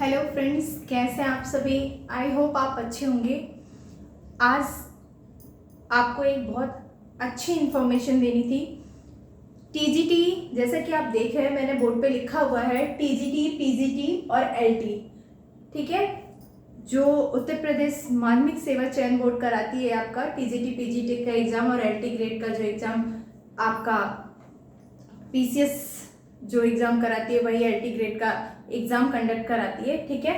Hello friends, कैसे हैं आप सभी। आई होप आप अच्छे होंगे। आज आपको एक बहुत अच्छी इन्फॉर्मेशन देनी थी। टीजीटी, जैसा कि आप देख रहे हैं मैंने बोर्ड पे लिखा हुआ है टीजीटी, पीजीटी और एलटी। ठीक है, जो उत्तर प्रदेश माध्यमिक सेवा चयन बोर्ड कराती है आपका टीजीटी पीजीटी का एग्ज़ाम और एलटी ग्रेड का जो एग्ज़ाम आपका पीसीएस जो एग्ज़ाम कराती है वही एलटी ग्रेड का एग्ज़ाम कंडक्ट कराती है। ठीक है,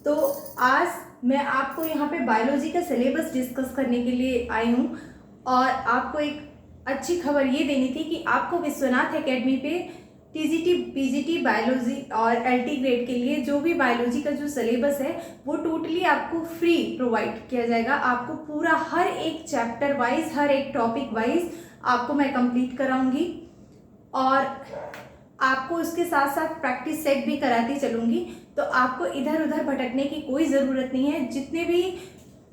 तो आज मैं आपको यहाँ पे बायोलॉजी का सिलेबस डिस्कस करने के लिए आई हूँ और आपको एक अच्छी खबर ये देनी थी कि आपको विश्वनाथ एकेडमी पे टीजीटी पीजीटी बायोलॉजी और एलटी ग्रेड के लिए जो भी बायोलॉजी का जो सिलेबस है वो टोटली आपको फ्री प्रोवाइड किया जाएगा। आपको पूरा हर एक चैप्टर वाइज, हर एक टॉपिक वाइज आपको मैं कंप्लीट कराऊंगी और आपको उसके साथ साथ प्रैक्टिस सेट भी कराती चलूँगी। तो आपको इधर उधर भटकने की कोई ज़रूरत नहीं है। जितने भी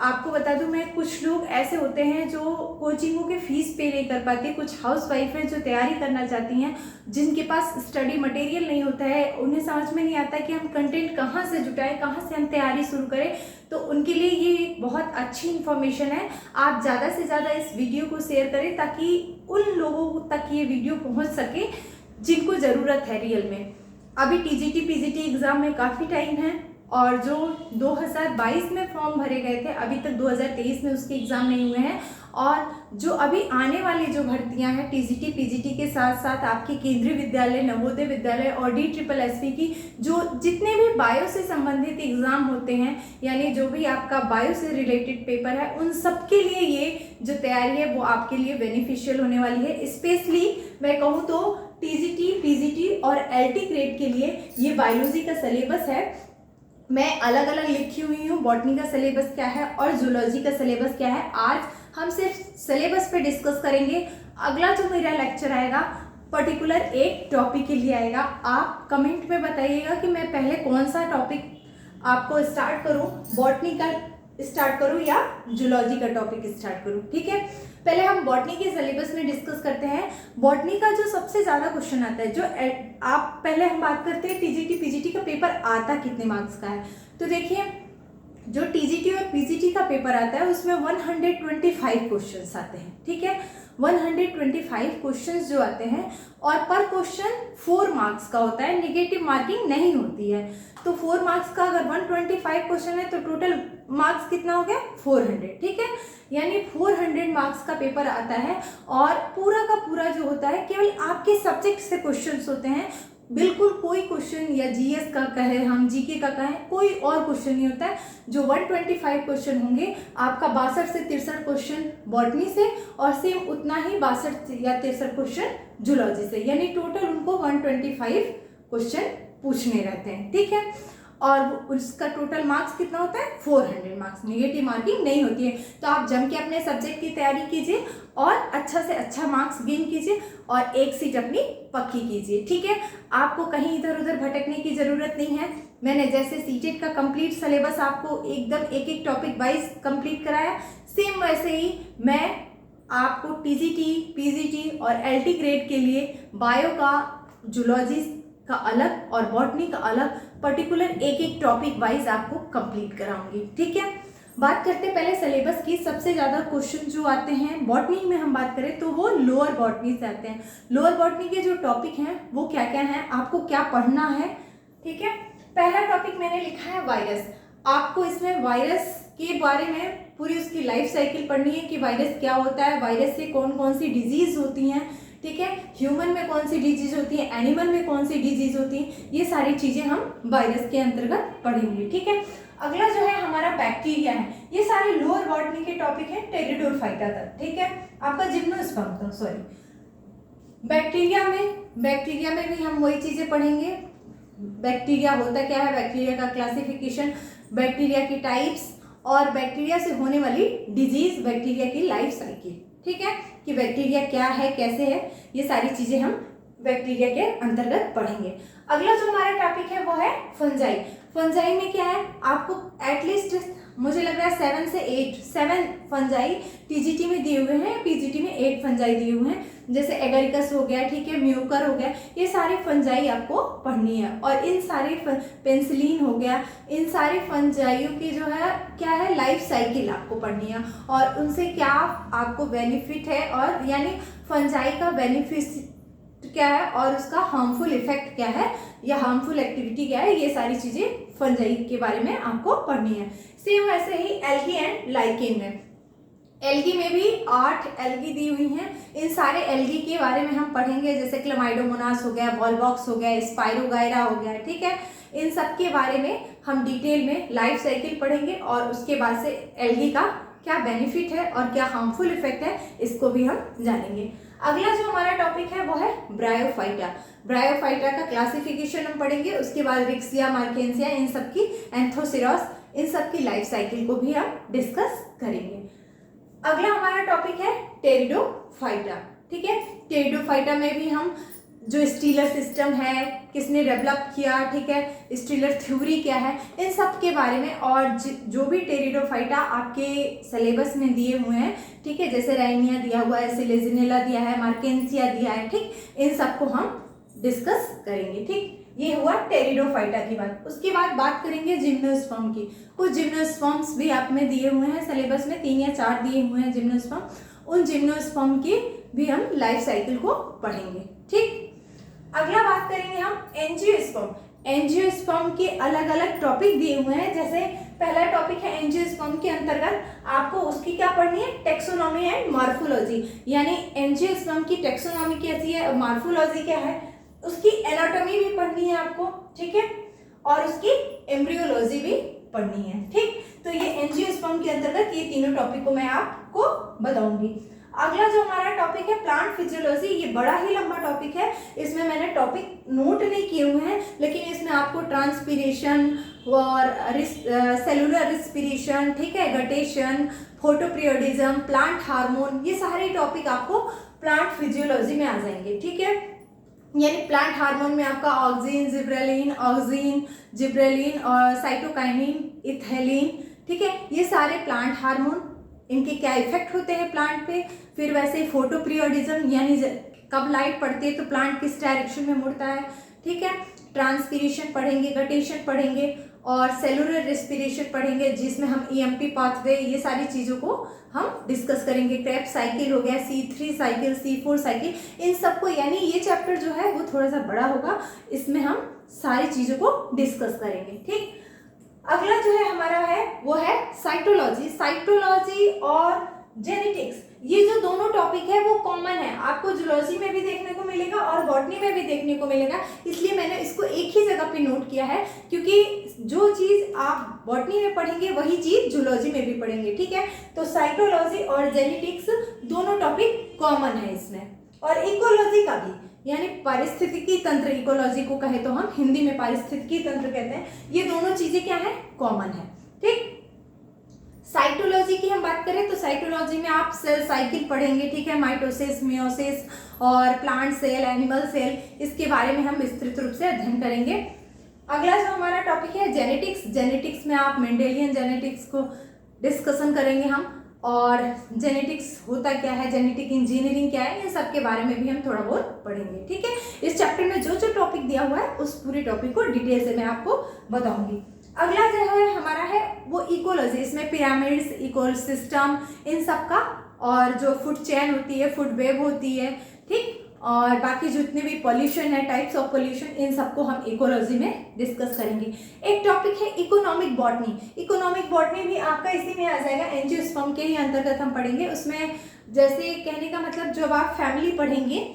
आपको बता दूं मैं, कुछ लोग ऐसे होते हैं जो कोचिंगों के फीस पे नहीं कर पाते, कुछ हाउस वाइफ हैं जो तैयारी करना चाहती हैं, जिनके पास स्टडी मटेरियल नहीं होता है, उन्हें समझ में नहीं आता कि हम कंटेंट कहाँ से जुटाएं, कहाँ से हम तैयारी शुरू करें। तो उनके लिए ये एक बहुत अच्छी इन्फॉर्मेशन है। आप ज़्यादा से ज़्यादा इस वीडियो को शेयर करें ताकि उन लोगों तक ये वीडियो पहुँच सके जिनको ज़रूरत है रियल में। अभी टीजीटी पीजीटी एग्ज़ाम में काफ़ी टाइम है और जो 2022 में फॉर्म भरे गए थे अभी तक 2023 में उसके एग्ज़ाम नहीं हुए हैं। और जो अभी आने वाली जो भर्तियां हैं टीजीटी पीजीटी के साथ साथ आपके केंद्रीय विद्यालय, नवोदय विद्यालय और DSSSB की जो जितने भी बायो से संबंधित एग्ज़ाम होते हैं, यानी जो भी आपका बायो से रिलेटेड पेपर है, उन सब के लिए ये जो तैयारी है वो आपके लिए बेनिफिशियल होने वाली है। स्पेशली मैं कहूँ तो टीजीटी पीजीटी और एलटी ग्रेड के लिए ये बायोलॉजी का सिलेबस है। मैं अलग अलग लिखी हुई हूँ, बॉटनी का सिलेबस क्या है और जूलॉजी का सिलेबस क्या है। आज हम सिर्फ सिलेबस पे डिस्कस करेंगे। अगला जो मेरा लेक्चर आएगा पर्टिकुलर एक टॉपिक के लिए आएगा। आप कमेंट में बताइएगा कि मैं पहले कौन सा टॉपिक आपको स्टार्ट करूँ, बॉटनी का स्टार्ट करूँ या जूलॉजी का टॉपिक स्टार्ट करूँ। ठीक है, पहले हम बॉटनी के सिलेबस में डिस्कस करते हैं। बॉटनी का जो सबसे ज़्यादा क्वेश्चन आता है, जो आप पहले हम बात करते हैं टीजीटी पीजीटी का पेपर आता कितने मार्क्स का है। तो देखिए, जो टीजीटी और पीजीटी का पेपर आता है उसमें 125 क्वेश्चंस आते हैं। ठीक है, 125 क्वेश्चंस जो आते हैं और पर क्वेश्चन 4 मार्क्स का होता है, नेगेटिव मार्किंग नहीं होती है। तो 4 मार्क्स का अगर 125 क्वेश्चन है तो टोटल मार्क्स कितना हो गया 400। ठीक है, यानी 400 मार्क्स का पेपर आता है और पूरा का पूरा जो होता है केवल आपके सब्जेक्ट से क्वेश्चंस होते हैं। बिल्कुल कोई क्वेश्चन या जीएस का कहे, हम जीके का कहें, कोई और क्वेश्चन नहीं होता है। जो 125 क्वेश्चन होंगे आपका 62 से 63 क्वेश्चन बॉटनी से और सेम उतना ही 62 या 63 क्वेश्चन जूलॉजी से, यानी टोटल उनको 125 क्वेश्चन पूछने रहते हैं। ठीक है, और उसका टोटल मार्क्स कितना होता है 400 मार्क्स, नेगेटिव मार्किंग नहीं होती है। तो आप जम के अपने सब्जेक्ट की तैयारी कीजिए और अच्छा से अच्छा मार्क्स गेन कीजिए और एक सीट अपनी पक्की कीजिए। ठीक है, आपको कहीं इधर उधर भटकने की ज़रूरत नहीं है। मैंने जैसे सीटेट का कंप्लीट सिलेबस आपको एकदम एक एक टॉपिक वाइज कंप्लीट कराया, सेम वैसे ही मैं आपको टीजीटी पीजीटी और एलटी ग्रेड के लिए बायो का, जूलॉजी का अलग और बॉटनी का अलग पर्टिकुलर एक एक टॉपिक वाइज आपको कंप्लीट कराऊंगी। ठीक है, बात करते हैं पहले सिलेबस की। सबसे ज़्यादा क्वेश्चन जो आते हैं बॉटनी में हम बात करें तो वो लोअर बॉटनी से आते हैं। लोअर बॉटनी के जो टॉपिक हैं वो क्या क्या हैं, आपको क्या पढ़ना है। ठीक है, पहला टॉपिक मैंने लिखा है वायरस। आपको इसमें वायरस के बारे में पूरी उसकी लाइफ साइकिल पढ़नी है कि वायरस क्या होता है, वायरस से कौन कौन सी डिजीज होती हैं। ठीक है, ह्यूमन में कौन सी डिजीज होती है, एनिमल में कौन सी डिजीज होती है, ये सारी चीजें हम वायरस के अंतर्गत पढ़ेंगे। ठीक है, अगला जो है हमारा बैक्टीरिया है। ये सारे लोअर बॉटनी के टॉपिक है टेरिडोफाइटा तक। ठीक है, आपका जिम्नोस्पर्म, सॉरी बैक्टीरिया में भी हम वही चीजें पढ़ेंगे। बैक्टीरिया होता क्या है, बैक्टीरिया का क्लासिफिकेशन, बैक्टीरिया की टाइप्स और बैक्टीरिया से होने वाली डिजीज, बैक्टीरिया की लाइफ साइकिल। ठीक है, कि बैक्टीरिया क्या है, कैसे है, ये सारी चीजें हम बैक्टीरिया के अंतर्गत पढ़ेंगे। अगला जो हमारा टॉपिक है वो है फंजाई। फंजाई में क्या है, आपको एटलीस्ट मुझे लग रहा है 7 फंजाई टीजीटी में दिए हुए हैं, पीजीटी में 8 फंजाई दिए हुए हैं। जैसे एगरिकस हो गया, ठीक है, म्यूकर हो गया, ये सारी फंजाई आपको पढ़नी है। और इन सारी पेंसिलिन हो गया, इन सारी फंजाइयों की जो है क्या है लाइफ साइकिल आपको पढ़नी है और उनसे क्या आपको बेनिफिट है और यानी फंजाई का बेनिफिट क्या है और उसका हार्मफुल इफेक्ट क्या है या हार्मफुल एक्टिविटी क्या है, ये सारी चीजें फंजाई के बारे में आपको पढ़नी है। सेम वैसे ही एल्गी एंड लाइकेन में, एल्गी में भी 8 एल्गी दी हुई हैं। इन सारे एल्गी के बारे में हम पढ़ेंगे, जैसे क्लमाइडोमोनास हो गया, वॉलबॉक्स हो गया, स्पाइरोगायरा हो गया, ठीक है। इन सब के बारे में हम डिटेल में लाइफ साइकिल पढ़ेंगे और उसके बाद से एल्गी का क्या बेनिफिट है और क्या हार्मफुल इफेक्ट है इसको भी हम जानेंगे। अगला जो हमारा टॉपिक है वो है ब्रायोफाइटा। ब्रायोफाइटा का क्लासिफिकेशन हम पढ़ेंगे, उसके बाद रिक्सिया, मार्केंसिया, इन सब की, एंथोसिरॉस, इन सब की लाइफ साइकिल को भी हम डिस्कस करेंगे। अगला हमारा टॉपिक है टेरिडोफाइटा, ठीक है। टेरिडोफाइटा में भी हम जो स्टीलर सिस्टम है किसने डेवलप किया, ठीक है, स्टीलर थ्योरी क्या है, इन सब के बारे में और जो भी टेरिडोफाइटा आपके सिलेबस में दिए हुए हैं, ठीक है, जैसे राइनिया दिया हुआ है, सिलेजिनेला दिया है, मार्केंसिया दिया है, ठीक, इन सबको हम डिस्कस करेंगे, ठीक। ये हुआ टेरिडोफाइटा की बात। उसके बाद बात करेंगे जिम्नोस्पर्म की। कुछ जिम्नोस्पर्म्स भी आप में दिए हुए हैं सिलेबस में, 3 या 4 दिए हुए हैं जिम्नोस्पर्म। उन जिम्नोस्पर्म की भी हम लाइफ साइकिल को पढ़ेंगे, ठीक। अगला बात करेंगे हम एंजियोस्पर्म। एंजियोस्पर्म के अलग अलग टॉपिक दिए हुए हैं, जैसे पहला टॉपिक है एंजियोस्पर्म के अंतर्गत आपको उसकी क्या पढ़नी है, टेक्सोनॉमी एंड मॉर्फोलॉजी, यानी एंजियोस्पर्म की टेक्सोनॉमी कैसी है, मॉर्फोलॉजी क्या है, उसकी एनाटॉमी भी पढ़नी है आपको, ठीक है, और उसकी एम्ब्रियोलॉजी भी पढ़नी है, ठीक। तो ये एंजियोस्पर्म के अंतर्गत ये तीनों टॉपिक को मैं आपको बताऊंगी। अगला जो हमारा टॉपिक है प्लांट फिजियोलॉजी, ये बड़ा ही लंबा टॉपिक है, इसमें मैंने टॉपिक नोट नहीं किए हुए हैं, लेकिन इसमें आपको ट्रांसपीरेशन और सेलुलर रिस्पिरेशन, ठीक है, गटेशन, फोटोपीरियोडिज्म, प्लांट हार्मोन, ये सारे टॉपिक आपको प्लांट फिजियोलॉजी में आ जाएंगे, ठीक है। यानी प्लांट हार्मोन में आपका ऑक्सीन, जिब्रेलिन और साइटोकाइनिन, इथेलिन, ठीक है, ये सारे प्लांट हार्मोन, इनके क्या इफेक्ट होते हैं प्लांट पे। फिर वैसे ही फोटोपीरियोडिज्म, यानी कब लाइट पड़ती है तो प्लांट किस डायरेक्शन में मुड़ता है, ठीक है। ट्रांसपीरेशन पढ़ेंगे, गटेशन पढ़ेंगे और सेलुलर रेस्पिरेशन पढ़ेंगे, जिसमें हम ईएमपी पाथवे, ये सारी चीज़ों को हम डिस्कस करेंगे। क्रेब्स साइकिल हो गया, C3 साइकिल, C4 साइकिल, इन सबको, यानी ये चैप्टर जो है वो थोड़ा सा बड़ा होगा, इसमें हम सारी चीज़ों को डिस्कस करेंगे, ठीक। अगला जो है हमारा है वो है साइटोलॉजी। साइटोलॉजी और जेनेटिक्स, ये जो दोनों टॉपिक है वो कॉमन है, आपको जूलॉजी में भी देखने को मिलेगा और बॉटनी में भी देखने को मिलेगा, इसलिए मैंने इसको एक ही जगह पे नोट किया है, क्योंकि जो चीज़ आप बॉटनी में पढ़ेंगे वही चीज़ जूलॉजी में भी पढ़ेंगे, ठीक है। तो साइटोलॉजी और जेनेटिक्स दोनों टॉपिक कॉमन है इसमें, और इकोलॉजी का भी, यानी पारिस्थितिकी तंत्र, इकोलॉजी को कहे तो हम हिंदी में पारिस्थितिकी तंत्र कहते हैं, ये दोनों चीजें क्या है, कॉमन है, ठीक। साइटोलॉजी की हम बात करें तो साइटोलॉजी में आप सेल साइकिल पढ़ेंगे, ठीक है, माइटोसिस, मियोसिस और प्लांट सेल, एनिमल सेल, इसके बारे में हम विस्तृत रूप से अध्ययन करेंगे। अगला जो हमारा टॉपिक है जेनेटिक्स। जेनेटिक्स में आप मेंडेलियन जेनेटिक्स को डिस्कशन करेंगे हम, और जेनेटिक्स होता क्या है, जेनेटिक इंजीनियरिंग क्या है, इन सब के बारे में भी हम थोड़ा बहुत पढ़ेंगे, ठीक है। इस चैप्टर में जो जो टॉपिक दिया हुआ है उस पूरे टॉपिक को डिटेल से मैं आपको बताऊंगी। अगला जो है हमारा है वो इकोलॉजी, इसमें पिरामिड्स, इकोसिस्टम, इन सब का, और जो फूड चेन होती है, फूड वेब होती है, ठीक, और बाकी जितने भी पॉल्यूशन है, टाइप्स ऑफ पॉल्यूशन, इन सबको हम इकोलॉजी में डिस्कस करेंगे। एक टॉपिक है इकोनॉमिक बॉटनी। इकोनॉमिक बॉटनी भी आपका इसी में आ जाएगा, एंजियोस्पर्म के ही अंतर्गत हम पढ़ेंगे। उसमें जैसे कहने का मतलब जब आप फैमिली पढ़ेंगे,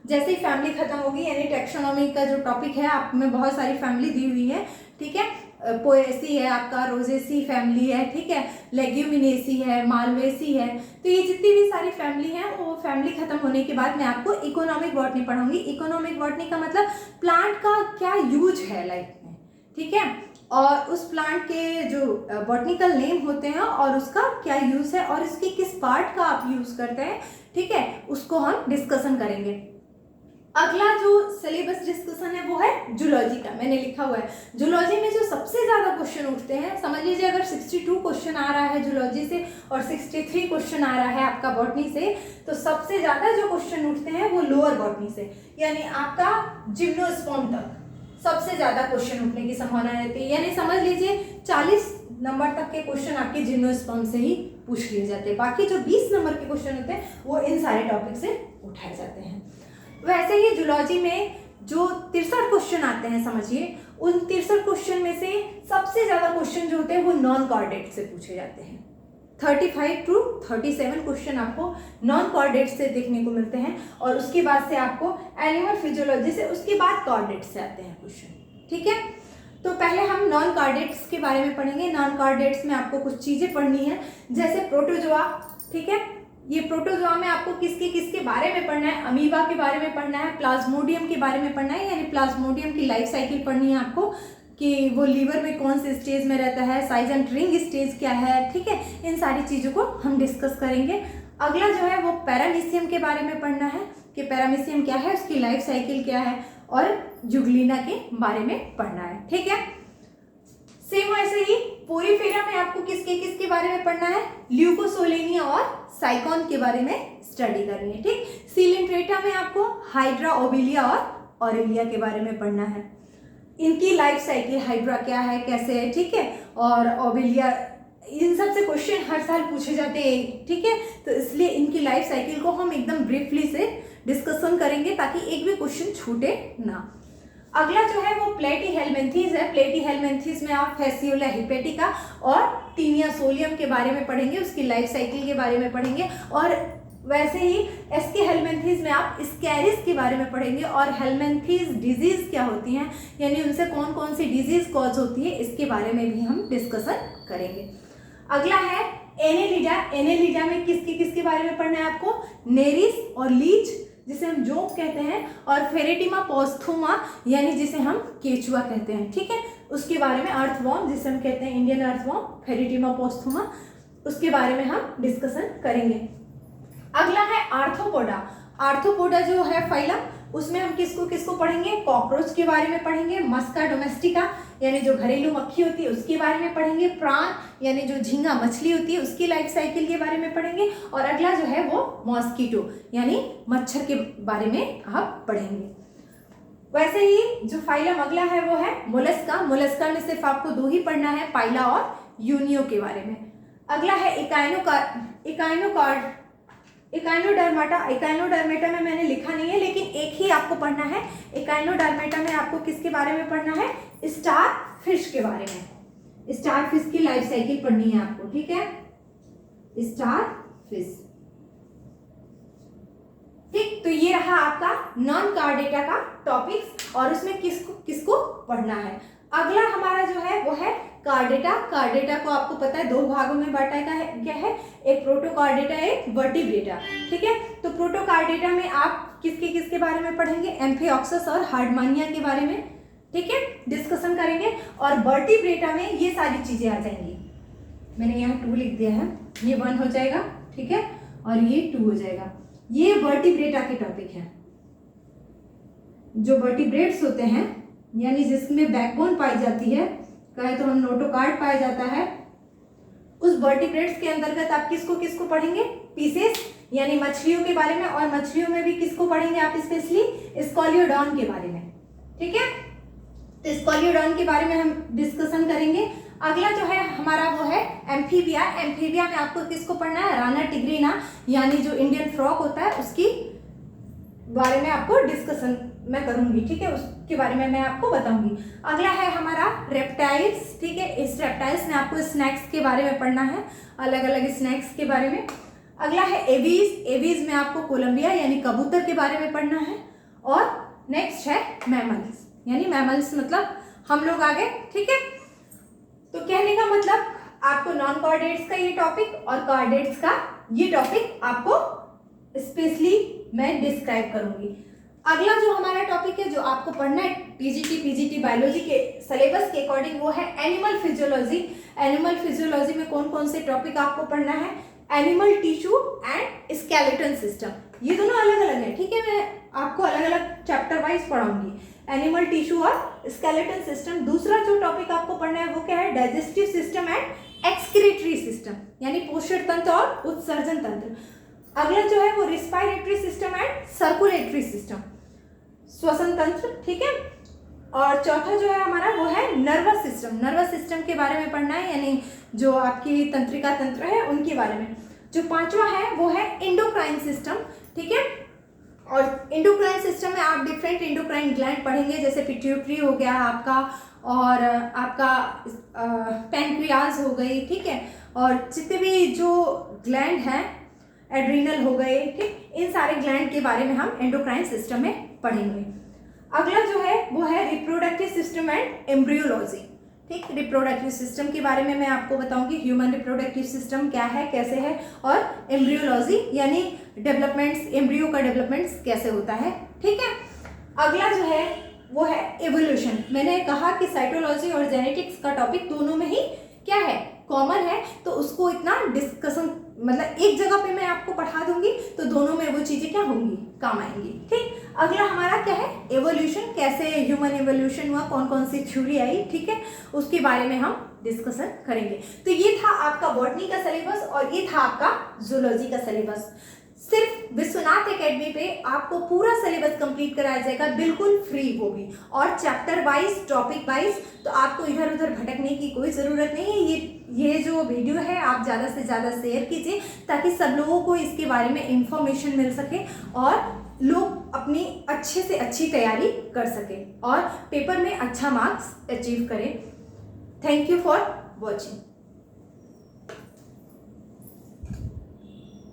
जैसे ही फैमिली खत्म होगी, यानी टैक्सोनॉमी का जो टॉपिक है आप में बहुत सारी फैमिली दी हुई है, ठीक है, पोएसी है आपका, रोजेसी फैमिली है, ठीक है, लेग्यूमिनेसी है, मालवेसी है, तो ये जितनी भी सारी फैमिली है वो फैमिली खत्म होने के बाद मैं आपको इकोनॉमिक बॉटनी पढ़ाऊंगी। इकोनॉमिक बॉटनी का मतलब प्लांट का क्या यूज है लाइफ में, ठीक है, और उस प्लांट के जो बॉटनिकल नेम होते हैं और उसका क्या यूज है और इसके किस पार्ट का आप यूज करते हैं, ठीक है, उसको हम डिस्कशन करेंगे। अगला जो सिलेबस डिस्कशन है वो है जूलॉजी का, मैंने लिखा हुआ है। जूलॉजी में जो सबसे ज़्यादा क्वेश्चन उठते हैं, समझ लीजिए अगर 62 क्वेश्चन आ रहा है जूलॉजी से और 63 क्वेश्चन आ रहा है आपका बॉटनी से, तो सबसे ज़्यादा जो क्वेश्चन उठते हैं वो लोअर बॉटनी से, यानी आपका जिम्नोस्पर्म तक सबसे ज़्यादा क्वेश्चन उठने की संभावना रहती है। यानी समझ लीजिए 40 नंबर तक के क्वेश्चन आपके जिम्नोस्पर्म से ही पूछ लिए जाते हैं। बाकी जो 20 नंबर के क्वेश्चन होते हैं वो इन सारे टॉपिक से उठाए जाते हैं। वैसे ही जूलॉजी में जो 63 क्वेश्चन आते हैं, समझिए उन 63 क्वेश्चन में से सबसे ज़्यादा क्वेश्चन जो होते हैं वो नॉन कॉर्डेट से पूछे जाते हैं। 35 to 37 क्वेश्चन आपको नॉन कॉर्डेट से देखने को मिलते हैं, और उसके बाद से आपको एनिमल फिजियोलॉजी से, उसके बाद कॉर्डेट से आते हैं क्वेश्चन। ठीक है, तो पहले हम नॉन कॉर्डेट्स के बारे में पढ़ेंगे। नॉन कॉर्डेट्स में आपको कुछ चीज़ें पढ़नी है, जैसे प्रोटोजोआ। ठीक है, ये प्रोटोजोआ में आपको किसके किसके बारे में पढ़ना है, अमीबा के बारे में पढ़ना है, प्लाज्मोडियम के बारे में पढ़ना है, यानी प्लाज्मोडियम की लाइफ साइकिल पढ़नी है आपको कि वो लीवर में कौन से स्टेज में रहता है, साइज एंड रिंग स्टेज क्या है। ठीक है, इन सारी चीज़ों को हम डिस्कस करेंगे। अगला जो है वो पैरामीशियम के बारे में पढ़ना है कि पैरामीशियम क्या है, उसकी लाइफ साइकिल क्या है, और जुगलीना के बारे में पढ़ना है। ठीक है, सेम वैसे ही पोरीफेरा में आपको किसके किसके बारे में पढ़ना है, ल्यूकोसोलेनिया और साइकॉन के बारे में स्टडी करनी है। ठीक, सीलेंट्रेटा में आपको हाइड्रा, ओबिलिया और ऑरेलिया के बारे में पढ़ना है। इनकी लाइफ साइकिल, हाइड्रा क्या है, कैसे है, ठीक है, और ओबिलिया, इन सब से क्वेश्चन हर साल पूछे जाते हैं। ठीक है, तो इसलिए इनकी लाइफ साइकिल को हम एकदम ब्रीफली से डिस्कशन करेंगे ताकि एक भी क्वेश्चन छूटे ना। अगला जो है वो प्लेटीहेल्मिन्थीज है। प्लेटीहेल्मिन्थीज में आप फैसियोला हिपेटिका और टीनिया सोलियम के बारे में पढ़ेंगे, उसकी लाइफ साइकिल के बारे में पढ़ेंगे। और वैसे ही एसके हेल्मिन्थीज में आप स्कैरिस के बारे में पढ़ेंगे, और हेल्मिन्थीज डिजीज क्या होती हैं, यानी उनसे कौन कौन सी डिजीज कॉज होती है, इसके बारे में भी हम डिस्कशन करेंगे। अगला है एनेलिडा। एनेलिडा में किसके किसके बारे में पढ़ना है आपको, नेरिस और लीच जिसे हम जोंक कहते हैं, और फेरेटिमा पोस्थुमा यानी जिसे हम केचुआ कहते हैं। ठीक है, उसके बारे में, अर्थवॉर्म जिसे हम कहते हैं इंडियन अर्थवॉर्म, फेरेटिमा पोस्थुमा, उसके बारे में हम डिस्कशन करेंगे। अगला है आर्थ्रोपोडा। आर्थ्रोपोडा जो है फाइलम, उसमें हम किसको किसको पढ़ेंगे, कॉकरोच के बारे में पढ़ेंगे, मस्का डोमेस्टिका यानी जो घरेलू मक्खी होती है उसके बारे में पढ़ेंगे, प्राण यानी जो झींगा मछली होती है उसकी लाइफ साइकिल के बारे में पढ़ेंगे, और अगला जो है वो मॉस्किटो यानी मच्छर के बारे में आप पढ़ेंगे। वैसे ही जो फाइलम अगला है वो है मोलस्का। मोलस्का में सिर्फ आपको दो ही पढ़ना है, पाइला और यूनियो के बारे में। अगला है इकाइनोडर्माटा। इकाइनोडर्मेटा में मैंने लिखा नहीं है, लेकिन एक ही आपको पढ़ना है। इकाइनोडर्मेटा में आपको किसके बारे में पढ़ना है, स्टार फिश के बारे में। स्टार फिश की लाइफ साइकिल पढ़नी है आपको। ठीक है, स्टार फिश। ठीक, तो ये रहा आपका नॉन कार्डेटा का टॉपिक्स, और उसमें किसको किसको पढ़ना है। अगला हमारा जो है वो है कार्डेटा। कार्डेटा को आपको पता है दो भागों में बांटा है, क्या है, एक प्रोटोकार्डेटा, एक वर्टिब्रेटा। ठीक है, तो प्रोटोकार्डेटा में आप किसके किसके बारे में पढ़ेंगे, एम्फिऑक्सस और हार्डमानिया के बारे में। ठीक है, डिस्कशन करेंगे। और वर्टिब्रेटा में ये सारी चीजें आ जाएंगी। मैंने यहाँ 2 लिख दिया है, ये 1 हो जाएगा। ठीक है, और ये 2 हो जाएगा। ये वर्टिब्रेटा के टॉपिक है। जो वर्टिब्रेट्स होते हैं यानी जिसमें बैकबोन पाई जाती है, कहे तो हम नोटोकार्ड पाया जाता है, उस वर्टिब्रेट्स के अंतर्गत आप किसको किसको पढ़ेंगे, पीसेस यानी मछलियों के बारे में, और मछलियों में भी किसको पढ़ेंगे आप, स्पेशली स्कॉलियोडॉन के बारे में। ठीक है, तो स्कॉलियोडॉन के बारे में हम डिस्कशन करेंगे। अगला जो है हमारा वो है एम्फीबिया। एम्फीबिया में आपको किसको पढ़ना है, राना टिग्रिना यानी जो इंडियन फ्रॉग होता है उसकी बारे में आपको डिस्कशन मैं करूंगी। ठीक है, उसके बारे में मैं आपको बताऊंगी। अगला है हमारा रेप्टाइल्स। ठीक है, इस रेप्टाइल्स में आपको स्नैक्स के बारे में पढ़ना है, अलग अलग स्नैक्स के बारे में। अगला है एवीज। एवीज में आपको कोलंबिया यानी कबूतर के बारे में पढ़ना है। और नेक्स्ट है मैमल्स, यानी मैमल्स मतलब हम लोग आ गए। ठीक है, तो कहने का मतलब आपको नॉन कॉर्डेट्स का ये टॉपिक और कॉर्डेट्स का ये टॉपिक आपको स्पेशली मैं डिस्क्राइब करूंगी। अगला जो हमारा टॉपिक है जो आपको पढ़ना है पीजीटी बायोलॉजी के सिलेबस के अकॉर्डिंग, वो है एनिमल फिजियोलॉजी। एनिमल फिजियोलॉजी में कौन कौन से टॉपिक आपको पढ़ना है, animal tissue and skeleton system. ये दोनों अलग अलग है। ठीक है, मैं आपको अलग अलग चैप्टर वाइज पढ़ाऊंगी। एनिमल टिश्यू और स्केलेटल सिस्टम। दूसरा जो टॉपिक आपको पढ़ना है वो क्या है, digestive system and excretory system, यानी पोषण तंत्र और उत्सर्जन तंत्र। अगला जो है वो respiratory system and circulatory system, श्वसन तंत्र, ठीक है। और चौथा जो है हमारा वो है नर्वस सिस्टम। नर्वस सिस्टम के बारे में पढ़ना है, यानी जो आपकी तंत्रिका तंत्र है उनके बारे में। जो पांचवा है वो है इंडोक्राइन सिस्टम, ठीक है। और इंडोक्राइन सिस्टम में आप डिफरेंट इंडोक्राइन ग्लैंड पढ़ेंगे, जैसे पिट्यूटरी हो गया आपका, और आपका पैनक्रियाज हो गई, ठीक है। और जितने भी जो ग्लैंड हैं, एड्रीनल हो गए, ठीक, इन सारे ग्लैंड के बारे में हम एंडोक्राइन सिस्टम में पढ़ेंगे। अगला जो है वो है रिप्रोडक्टिव सिस्टम एंड एम्ब्रियोलॉजी, ठीक। रिप्रोडक्टिव सिस्टम के बारे में मैं आपको बताऊंगी, ह्यूमन रिप्रोडक्टिव सिस्टम क्या है, कैसे है, और एम्ब्रियोलॉजी यानी डेवलपमेंट्स, एम्ब्रियो का डेवलपमेंट्स कैसे होता है, ठीक है। अगला जो है वो है एवोल्यूशन। मैंने कहा कि साइटोलॉजी और जेनेटिक्स का टॉपिक दोनों में ही क्या है, कॉमन है, तो उसको इतना डिस्कशन, मतलब एक जगह पे मैं आपको पढ़ा दूंगी तो दोनों में वो चीज़ें क्या होंगी, काम आएंगी, ठीक। अगला हमारा क्या है, एवोल्यूशन, कैसे ह्यूमन एवोल्यूशन हुआ, कौन कौन सी थ्योरी आई, ठीक है, उसके बारे में हम डिस्कशन करेंगे। तो ये था आपका बॉटनी का सिलेबस और ये था आपका जूलॉजी का सिलेबस। सिर्फ विश्वनाथ एकेडमी पे आपको पूरा सिलेबस कंप्लीट कराया जाएगा, बिल्कुल फ्री वो भी, और चैप्टर वाइज, टॉपिक वाइज, तो आपको इधर उधर भटकने की कोई ज़रूरत नहीं है। ये जो वीडियो है आप ज़्यादा से ज़्यादा शेयर कीजिए ताकि सब लोगों को इसके बारे में इंफॉर्मेशन मिल सके और लोग अपनी अच्छे से अच्छी तैयारी कर सकें और पेपर में अच्छा मार्क्स अचीव करें। Thank you for watching.